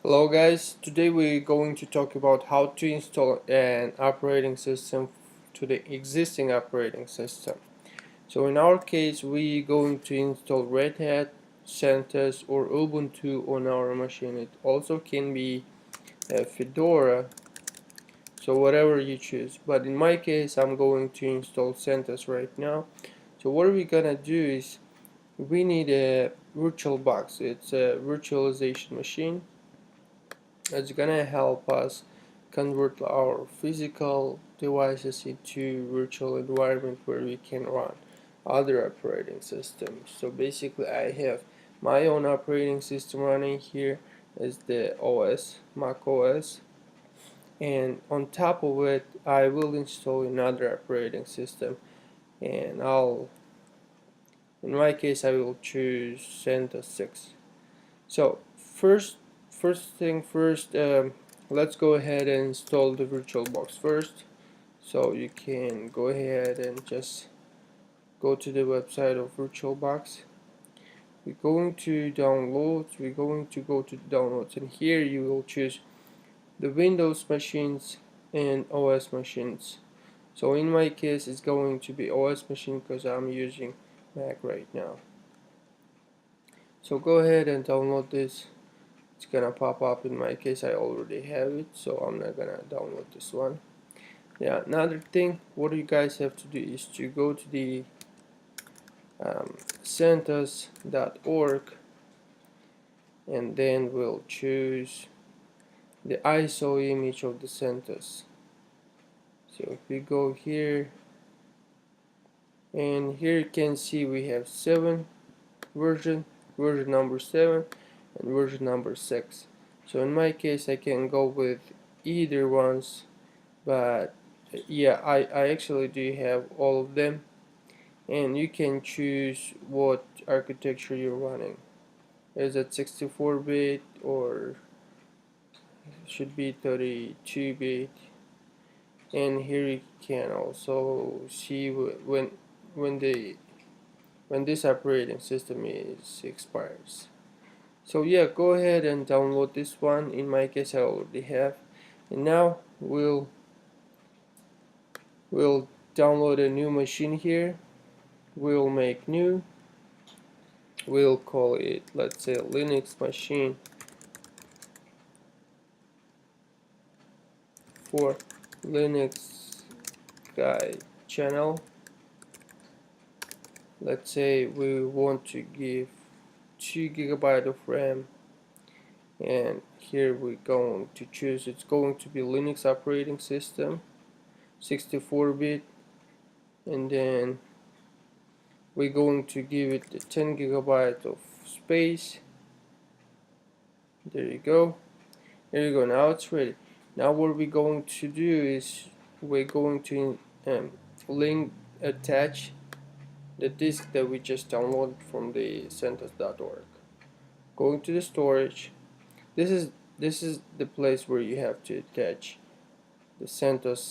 Hello guys, today we're going to talk about how to install an operating system to the existing operating system. So in our case we're going to install Red Hat, Centos or Ubuntu on our machine. It also can be Fedora, so whatever you choose. But in my case I'm going to install Centos right now. So what we're gonna do is we need a VirtualBox. It's a virtualization machine. It's gonna help us convert our physical devices into virtual environment where we can run other operating systems. So basically I have my own operating system running here is the OS, Mac OS, and on top of it I will install another operating system, and in my case I will choose Centos 6. So first thing first, let's go ahead and install the VirtualBox first. So you can go ahead and just go to the website of VirtualBox. We're going to download. We're going to go to downloads, and here you will choose the Windows machines and OS machines. So in my case it's going to be OS machine because I'm using Mac right now. So go ahead and download this. It's gonna pop up. In my case I already have it, so I'm not gonna download this one. Yeah, another thing what you guys have to do is to go to the centos.org, and then we'll choose the ISO image of the Centos. So if we go here, and here you can see we have 7 version number 7 and version number 6. So in my case I can go with either ones, but yeah, I actually do have all of them, and you can choose what architecture you're running. Is it 64-bit or should be 32-bit? And here you can also see when the when this operating system is expires. So yeah, go ahead and download this one. In my case I already have, and now we'll download a new machine here. We'll make new, we'll call it, let's say, Linux machine for Linux guide channel. Let's say we want to give 2 GB of RAM, and here we're going to choose, it's going to be Linux operating system 64-bit, and then we're going to give it the 10 GB of space. There you go. There you go. Now it's ready. Now what we're going to do is we're going to attach the disk that we just downloaded from the centos.org. Going to the storage. This is the place where you have to attach the Centos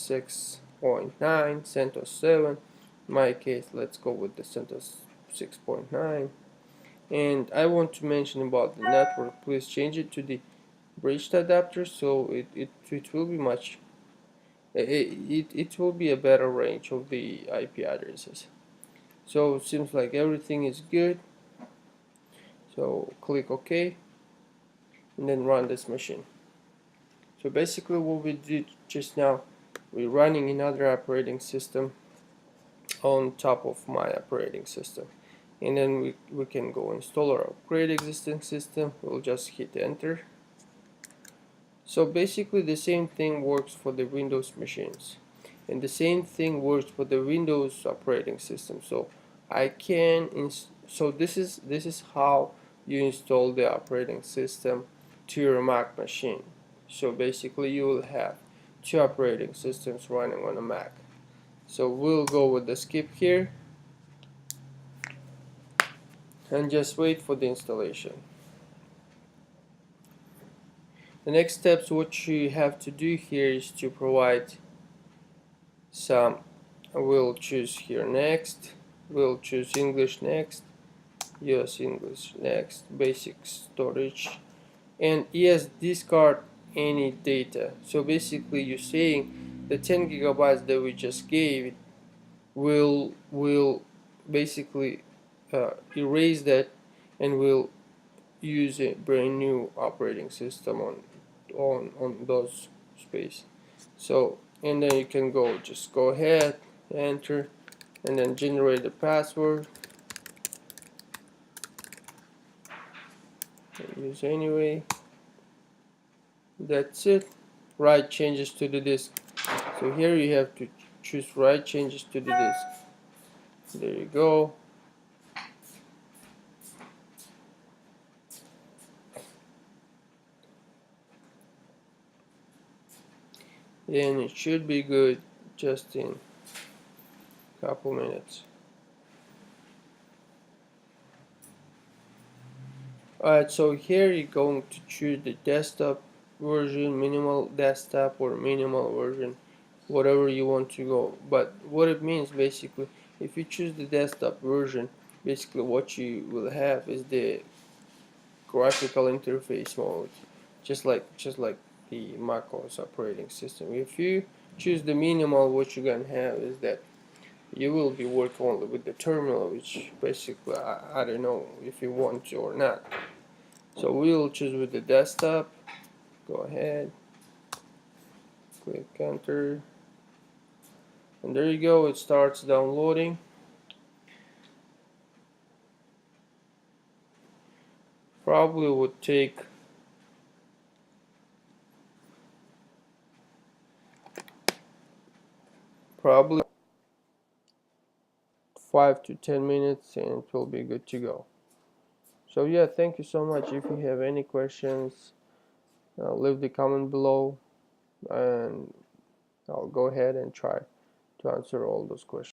6.9, Centos 7. In my case, let's go with the Centos 6.9. And I want to mention about the network. Please change it to the bridged adapter, so it will be much it will be a better range of the IP addresses. So it seems like everything is good, so click OK and then run this machine. So basically what we did just now, we're running another operating system on top of my operating system, and then we can go install or upgrade existing system. We'll just hit enter. So basically the same thing works for the Windows machines, and the same thing works for the Windows operating system. So I can so this is how you install the operating system to your Mac machine. So basically you will have 2 operating systems running on a Mac. So we'll go with the skip here and just wait for the installation. The next steps what you have to do here is to provide some, we'll choose here next, we'll choose English next, US English next, basic storage, and yes, discard any data. So basically you're saying the 10 gigabytes that we just gave will basically erase that, and will use a brand new operating system on those space. So, and then you can just go ahead, enter, and then generate the password, use anyway. That's it. Write changes to the disk. So here you have to choose write changes to the disk. There you go. And it should be good just in a couple minutes. Alright, so here you're going to choose the desktop version, minimal desktop or minimal version, whatever you want to go. But what it means basically, if you choose the desktop version, basically what you will have is the graphical interface mode, just like the macOS operating system. If you choose the minimal, what you're gonna have is that you will be working only with the terminal, which basically I don't know if you want to or not. So we'll choose with the desktop. Go ahead, click enter, and there you go, it starts downloading. Probably would take probably 5 to 10 minutes, and it will be good to go. So yeah, thank you so much. If you have any questions, leave the comment below, and I'll go ahead and try to answer all those questions.